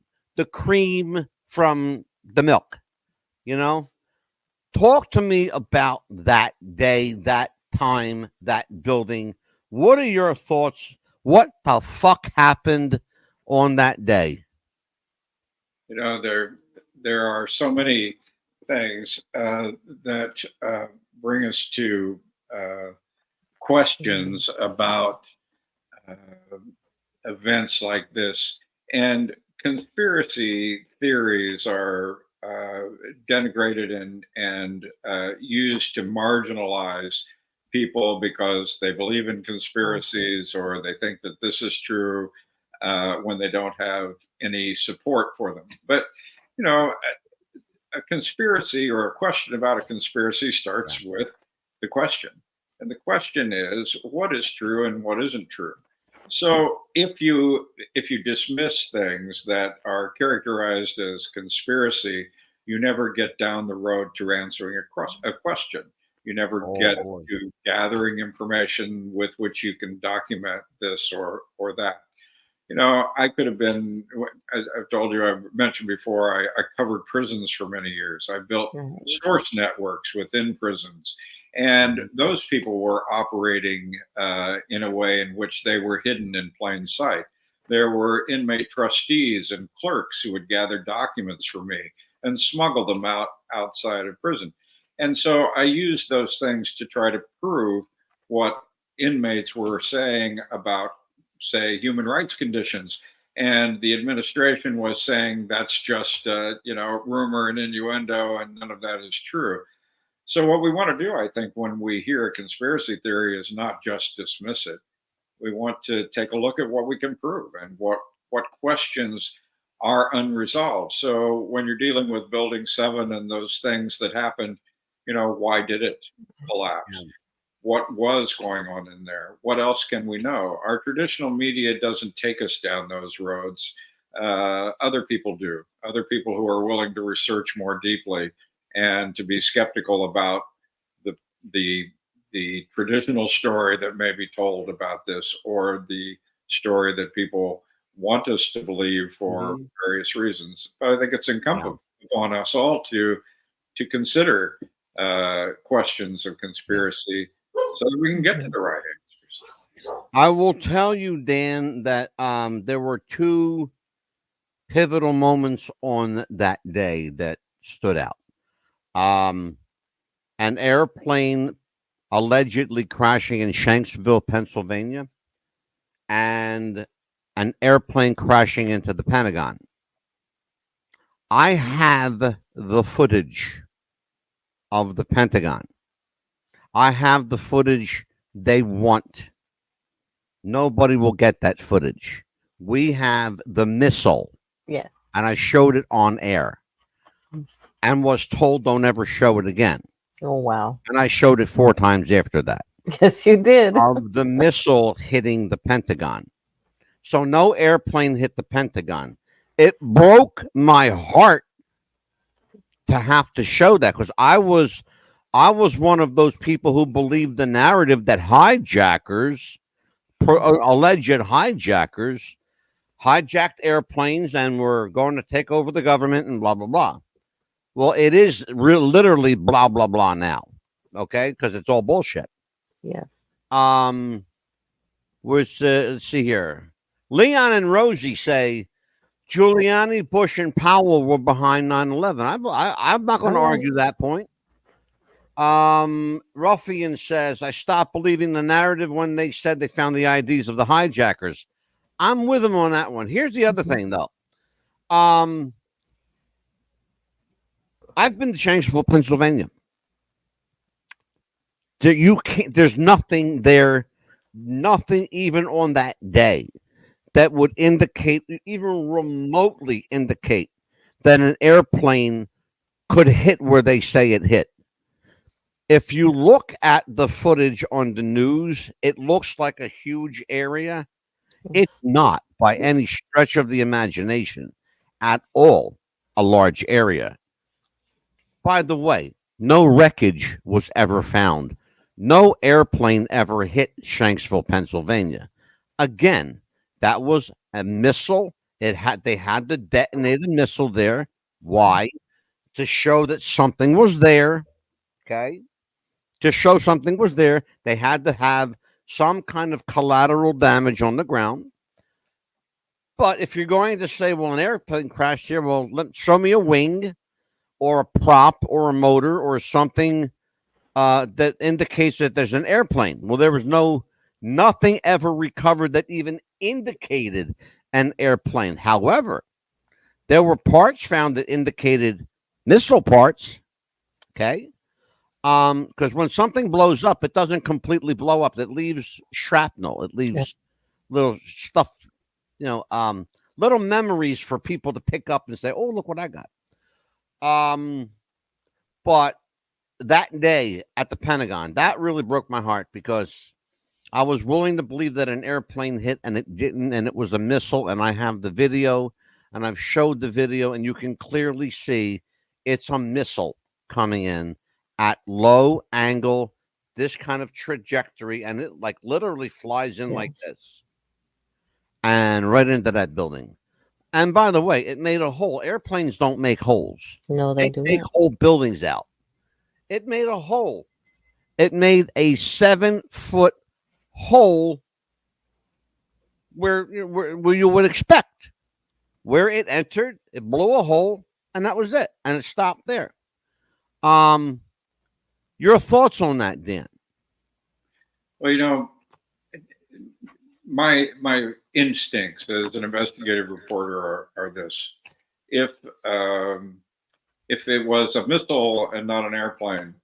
cream from the milk. Talk to me about that day, that time, that building. What are your thoughts? What the fuck happened on that day? There are so many things that bring us to questions about events like this. And conspiracy theories are denigrated and used to marginalize people because they believe in conspiracies or they think that this is true when they don't have any support for them. But, a conspiracy or a question about a conspiracy starts with the question. And the question is, what is true and what isn't true? So if you dismiss things that are characterized as conspiracy, you never get down the road to answering a question. You never get to gathering information with which you can document this or that. I could have been, as I've told you, I've mentioned before, I covered prisons for many years. I built source networks within prisons. And those people were operating in a way in which they were hidden in plain sight. There were inmate trustees and clerks who would gather documents for me and smuggle them outside of prison. And so I used those things to try to prove what inmates were saying about, say, human rights conditions. And the administration was saying that's just, rumor and innuendo, and none of that is true. So what we want to do, I think, when we hear a conspiracy theory is not just dismiss it. We want to take a look at what we can prove and what questions are unresolved. So when you're dealing with Building 7 and those things that happened, why did it collapse? What was going on in there? What else can we know? Our traditional media doesn't take us down those roads. Other people do. Other people who are willing to research more deeply and to be skeptical about the traditional story that may be told about this, or the story that people want us to believe for various reasons. But I think it's incumbent upon us all to consider questions of conspiracy so that we can get to the right answers. I will tell you, Dan, that there were two pivotal moments on that day that stood out. An airplane allegedly crashing in Shanksville, Pennsylvania, and an airplane crashing into the Pentagon. I have the footage of the Pentagon. I have the footage they want. Nobody will get that footage. We have the missile. Yes. And I showed it on air and was told don't ever show it again. Oh, wow. And I showed it 4 times after that. Yes, you did. Of the missile hitting the Pentagon. So no airplane hit the Pentagon. It broke my heart to have to show that, because I was one of those people who believed the narrative that hijackers, alleged hijackers, hijacked airplanes and were going to take over the government and blah blah blah. Well, it is literally blah blah blah now, okay? Because it's all bullshit. Yes. Let's see here. Leon and Rosie say Giuliani, Bush, and Powell were behind 9/11. I'm not going to argue that point. Ruffian says, I stopped believing the narrative when they said they found the IDs of the hijackers. I'm with him on that one. Here's the other thing, though. I've been to Shanksville, Pennsylvania. There's nothing there, nothing even on that day that would indicate, even remotely indicate, that an airplane could hit where they say it hit. If you look at the footage on the news, it looks like a huge area. It's not, by any stretch of the imagination, at all a large area. By the way, no wreckage was ever found. No airplane ever hit Shanksville, Pennsylvania. Again, that was a missile. They had to detonate a missile there. Why? To show that something was there. Okay. To show something was there, they had to have some kind of collateral damage on the ground. But if you're going to say, well, an airplane crashed here, well, show me a wing or a prop or a motor or something that indicates that there's an airplane. Well, there was nothing ever recovered that even indicated an airplane. However, there were parts found that indicated missile parts. Okay. Because when something blows up, it doesn't completely blow up. It leaves shrapnel. It leaves little stuff, little memories for people to pick up and say, oh, look what I got. But that day at the Pentagon, that really broke my heart, because I was willing to believe that an airplane hit and it didn't, and it was a missile. And I have the video, and I've showed the video, and you can clearly see it's a missile coming in at low angle, this kind of trajectory, and it like literally flies in like this and right into that building. And by the way, it made a hole. Airplanes don't make holes. No, they do make not. whole buildings out. It made a hole. It made a 7-foot hole where you would expect. Where it entered, it blew a hole, and that was it. And it stopped there. Your thoughts on that, Dan? Well, my instincts as an investigative reporter are this: if it was a missile and not an airplane,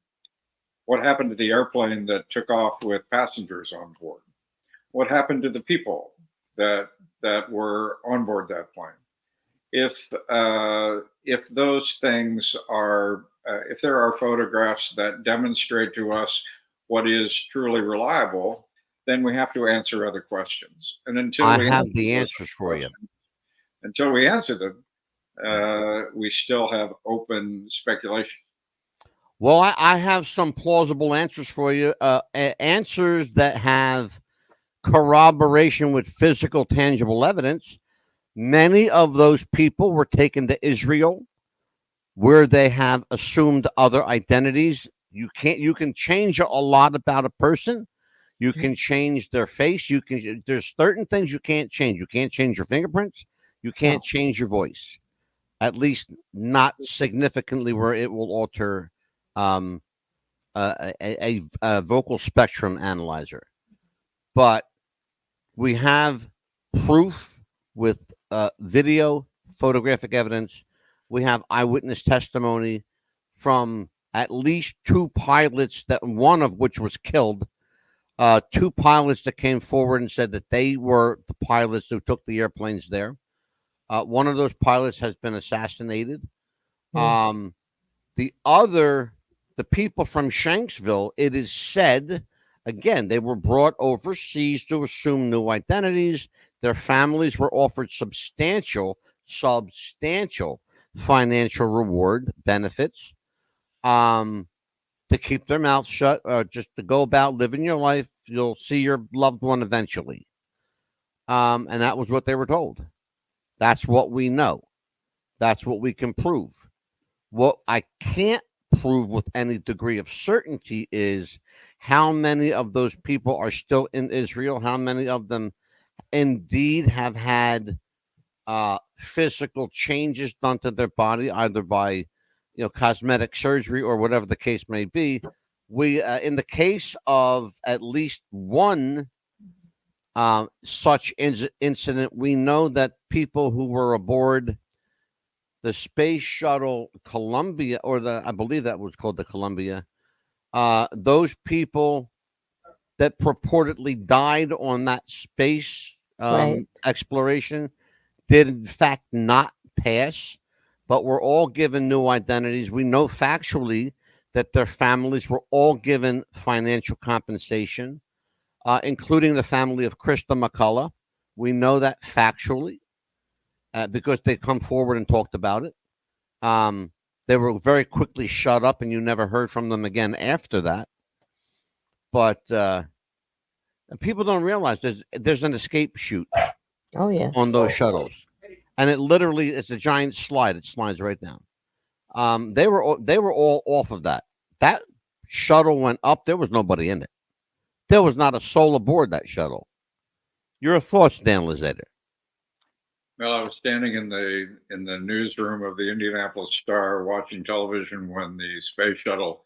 what happened to the airplane that took off with passengers on board? What happened to the people that were on board that plane? If those things are if there are photographs that demonstrate to us what is truly reliable, then we have to answer other questions. And until I have the answers for you. Until we answer them, we still have open speculation. Well, I have some plausible answers for you. Answers that have corroboration with physical, tangible evidence. Many of those people were taken to Israel, where they have assumed other identities. You can change a lot about a person. You can change their face. There's certain things you can't change. You can't change your fingerprints. You can't change your voice, at least not significantly where it will alter a vocal spectrum analyzer. But we have proof with video, photographic evidence. We have eyewitness testimony from at least 2 pilots, that one of which was killed. 2 pilots that came forward and said that they were the pilots who took the airplanes there. One of those pilots has been assassinated. The people from Shanksville, it is said, again, they were brought overseas to assume new identities. Their families were offered substantial financial reward, benefits, to keep their mouth shut, or just to go about living your life. You'll see your loved one eventually. And that was what they were told. That's what we know. That's what we can prove. What I can't prove with any degree of certainty is how many of those people are still in Israel, how many of them indeed have had physical changes done to their body, either by cosmetic surgery or whatever the case may be. We, in the case of at least one such incident, we know that people who were aboard the space shuttle Columbia, or I believe that was called the Columbia, those people that purportedly died on that space exploration did in fact not pass, but were all given new identities. We know factually that their families were all given financial compensation, including the family of Krista McCullough. We know that factually because they come forward and talked about it. They were very quickly shut up, and you never heard from them again after that. But people don't realize there's an escape chute. Oh yes. On those shuttles, and it literally it's a giant slide. It slides right down. They were all off of that. That shuttle went up. There was nobody in it. There was not a soul aboard that shuttle. Your thoughts, Dan Lizader? Well, I was standing in the newsroom of the Indianapolis Star watching television when the space shuttle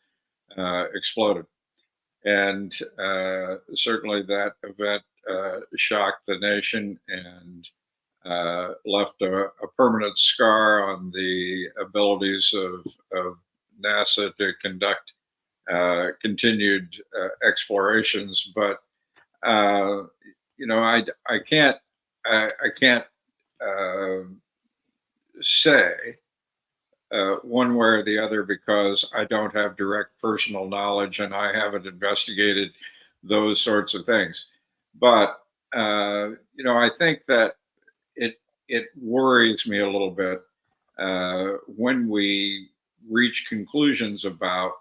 exploded, and certainly that event shocked the nation and left a permanent scar on the abilities of NASA to conduct continued explorations. But I can't say one way or the other because I don't have direct personal knowledge and I haven't investigated those sorts of things. But I think that it worries me a little bit when we reach conclusions about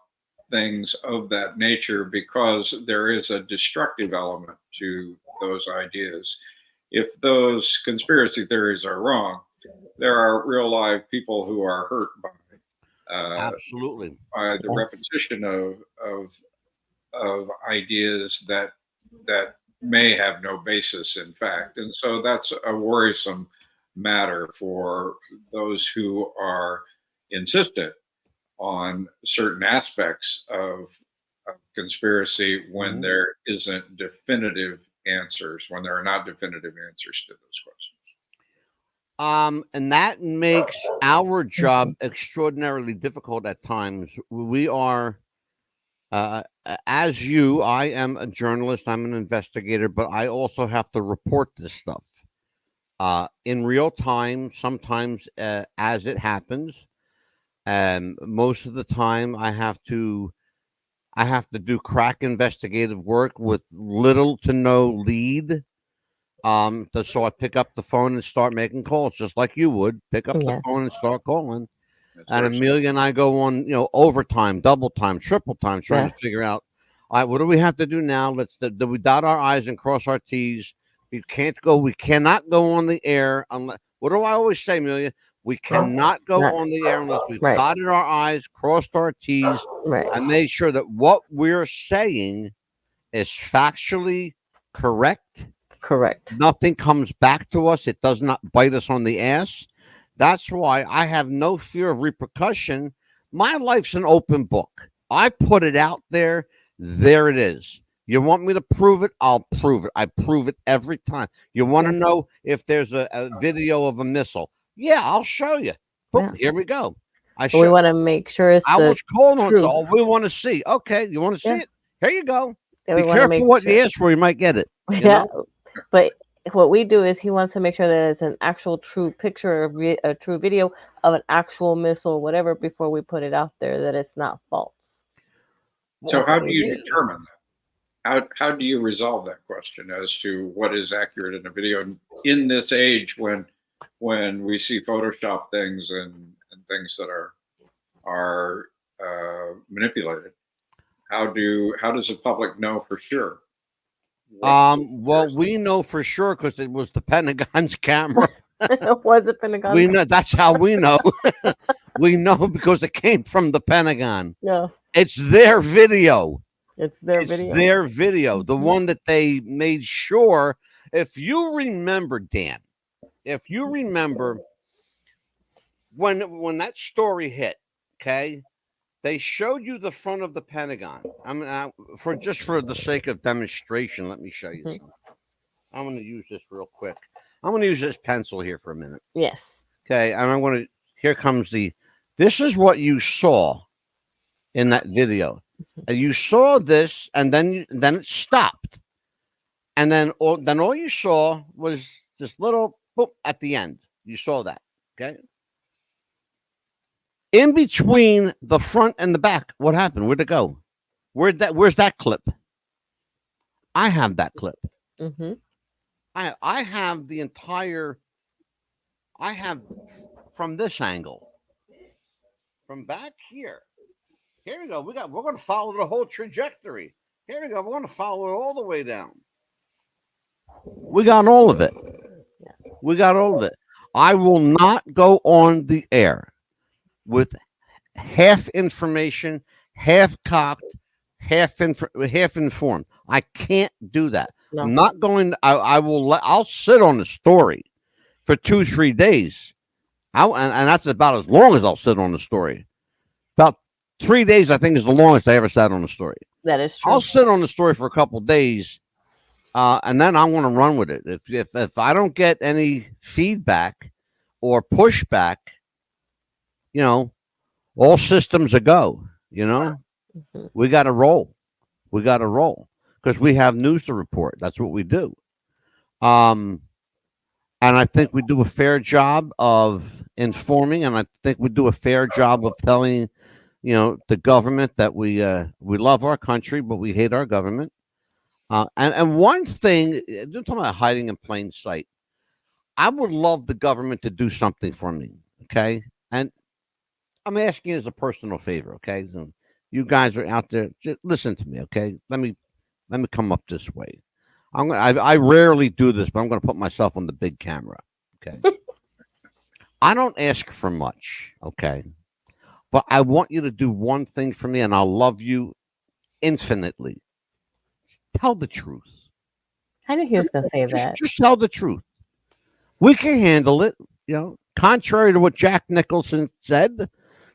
things of that nature, because there is a destructive element to those ideas. If those conspiracy theories are wrong, there are real live people who are hurt by absolutely by the repetition of ideas that may have no basis in fact. And so that's a worrisome matter for those who are insistent on certain aspects of conspiracy when there isn't definitive answers, when there are not definitive answers to those questions. And that makes our job extraordinarily difficult at times. We are as you, I am a journalist, I'm an investigator, but I also have to report this stuff in real time, sometimes as it happens. Most of the time I have to do crack investigative work with little to no lead. So I pick up the phone and start making calls, just like you would pick up the phone and start calling. And Amelia and I go on, overtime, double time, triple time, trying to figure out, all right, what do we have to do now? Do we dot our I's and cross our T's? We cannot go on the air unless, what do I always say, Amelia? We cannot go on the air unless we've dotted our I's, crossed our T's, and made sure that what we're saying is factually correct. Correct. Nothing comes back to us. It does not bite us on the ass. That's why I have no fear of repercussion. My life's an open book. I put it out there. There it is. You want me to prove it? I'll prove it. I prove it every time. You want to know if there's a video of a missile? Yeah, I'll show you. Boom, here we go. We want to make sure it's I was calling on it. All we want to see. Okay, you want to see it? Here you go. Be careful what you ask for. You might get it. You know? But what we do is he wants to make sure that it's an actual true picture, a true video of an actual missile, whatever, before we put it out there, that it's not false. So how do you determine that? How do you resolve that question as to what is accurate in a video in this age when we see Photoshop things and things that are manipulated? How does the public know for sure? Well, we know for sure because it was the Pentagon's camera. Was it Pentagon? We know that's how we know. We know because it came from the Pentagon. Yeah, It's their video. it's their It's video. their video, the one that they made sure. If you remember, Dan, if you remember when that story hit, okay, they showed you the front of the Pentagon. I mean, for the sake of demonstration, let me show you something. I'm going to use this real quick. I'm going to use this pencil here for a minute. Yes. Okay, and I'm going to. Here comes the. This is what you saw in that video. And you saw this, and then it stopped, and then all you saw was this little boop at the end. You saw that, okay? In between the front and the back, what happened? Where'd it go? Where's that clip? I have that clip. Mm-hmm. I have the entire. I have from this angle, from back here. Here we go. We're going to follow the whole trajectory. Here we go. We're going to follow it all the way down. We got all of it. We got all of it. I will not go on the air with half information, half cocked, half informed. I can't do that. No. I'm not going. I'll sit on the story for 2-3 days. And that's about as long as I'll sit on the story. About 3 days, I think, is the longest I ever sat on the story. That is true. I'll sit on the story for a couple of days, and then I want to run with it. If I don't get any feedback or pushback, all systems are go. Mm-hmm. We got to roll. We got to roll because we have news to report. That's what we do. And I think we do a fair job of informing, and I think we do a fair job of telling, the government that we love our country, but we hate our government. And one thing, don't talk about hiding in plain sight. I would love the government to do something for me, okay? And I'm asking you as a personal favor, okay? So you guys are out there, just listen to me, okay? Let me come up this way. I rarely do this, but I'm going to put myself on the big camera, okay? I don't ask for much, okay? But I want you to do one thing for me, and I'll love you infinitely. Tell the truth. I knew he was going to say that. Just tell the truth. We can handle it. Contrary to what Jack Nicholson said,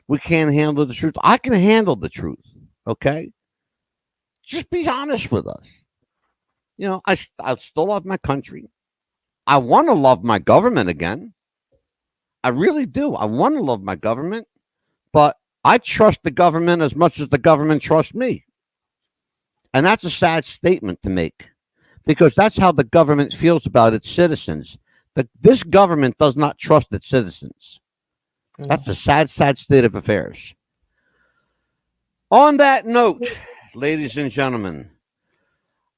we can't handle the truth. I can handle the truth, okay? Just be honest with us. I still love my country. I want to love my government again. I really do. I want to love my government, but I trust the government as much as the government trusts me. And that's a sad statement to make because that's how the government feels about its citizens. This government does not trust its citizens. That's a sad, sad state of affairs. On that note, ladies and gentlemen,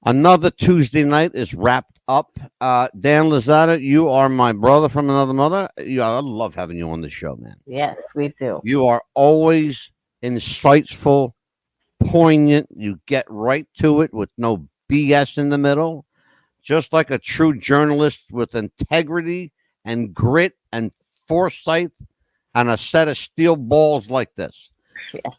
another Tuesday night is wrapped up. Dan Lozada, you are my brother from another mother. I love having you on the show, man. Yes, we do. You are always insightful, poignant. You get right to it with no BS in the middle. Just like a true journalist with integrity and grit and foresight and a set of steel balls like this. Yes.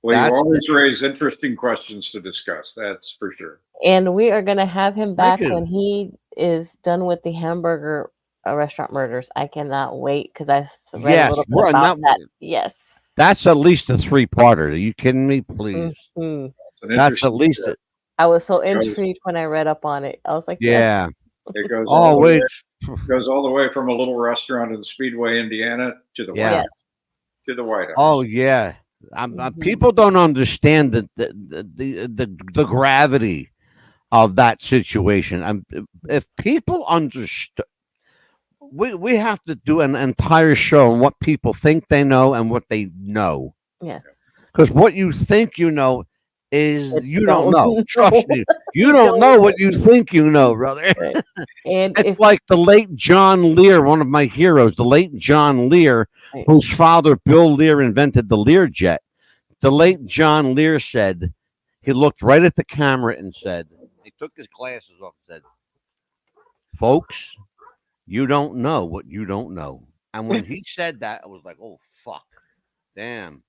Well, you always raise interesting questions to discuss. That's for sure. And we are going to have him back Thank you. when he is done with the hamburger restaurant murders. I cannot wait because I read a little bit about that. Yes. That's at least a 3-parter. Are you kidding me? Please. Mm-hmm. That's at least it. I was so intrigued when I read up on it. I was like, yeah. It goes goes all the way from a little restaurant in Speedway, Indiana, to the White House. To the White House. Oh yeah. People don't understand the gravity of that situation. If people understood, we have to do an entire show on what people think they know and what they know. Yeah. Because what you think you know is you don't know. Trust me. You don't know what you think you know, brother. Right. And It's if like the late John Lear, one of my heroes, the late John Lear, Right. whose father, Bill Lear, invented the Learjet. The late John Lear said, he looked right at the camera and said, he took his glasses off and said, folks, you don't know what you don't know. And when he said that, I was like, oh, fuck. Damn.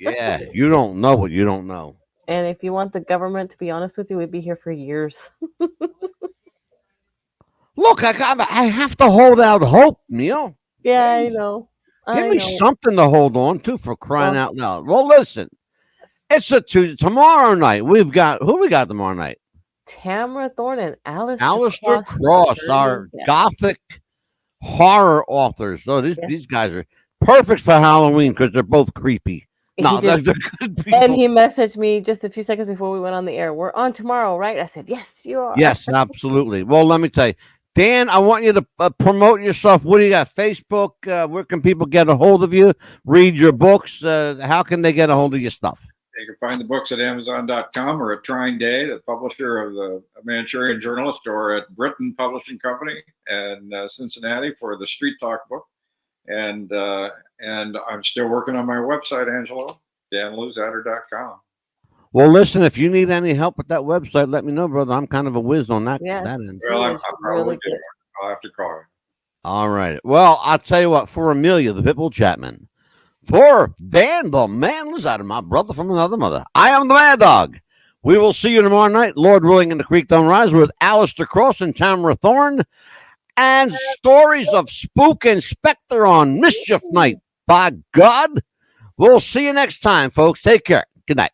Yeah, you don't know what you don't know. and if you want the government to be honest with you, we'd be here for years. Look, I have to hold out hope, Neil. Yeah, I Give know. me something to hold on to, for crying Well- out loud. Well, listen, it's a Tuesday. Tomorrow night, who we got tomorrow night? Tamara Thorne and Alistair Cross, our Yeah. gothic horror authors. So Yeah. these guys are perfect for Halloween because they're both creepy. No, He did- they're good people. And he messaged me just a few seconds before we went on the air. We're on tomorrow, right? I said, yes, you are. Yes, absolutely. Well, let me tell you, Dan, I want you to promote yourself. What do you got? Facebook? Where can people get a hold of you? Read your books? How can they get a hold of your stuff? You can find the books at Amazon.com or at Trying Day, the publisher of the Manchurian Journalist, or at Britain Publishing Company and Cincinnati for the Street Talk book. And I'm still working on my website, Angelo, danluzader.com. Well, listen, if you need any help with that website, let me know, brother. I'm kind of a whiz on that, Yeah. that end. Well, I'm It's probably really do. good. I'll have to call you. All right. Well, I'll tell you what, for Amelia, the Pitbull Chapman, for Dan, the man Luzader, my brother from another mother, I am the Mad Dog. We will see you tomorrow night, Lord willing, in the Creek Don't Rise with Alistair Cross and Tamara Thorne, and stories of spook and specter on Mischief Night. By God, we'll see you next time, folks. Take care. Good night.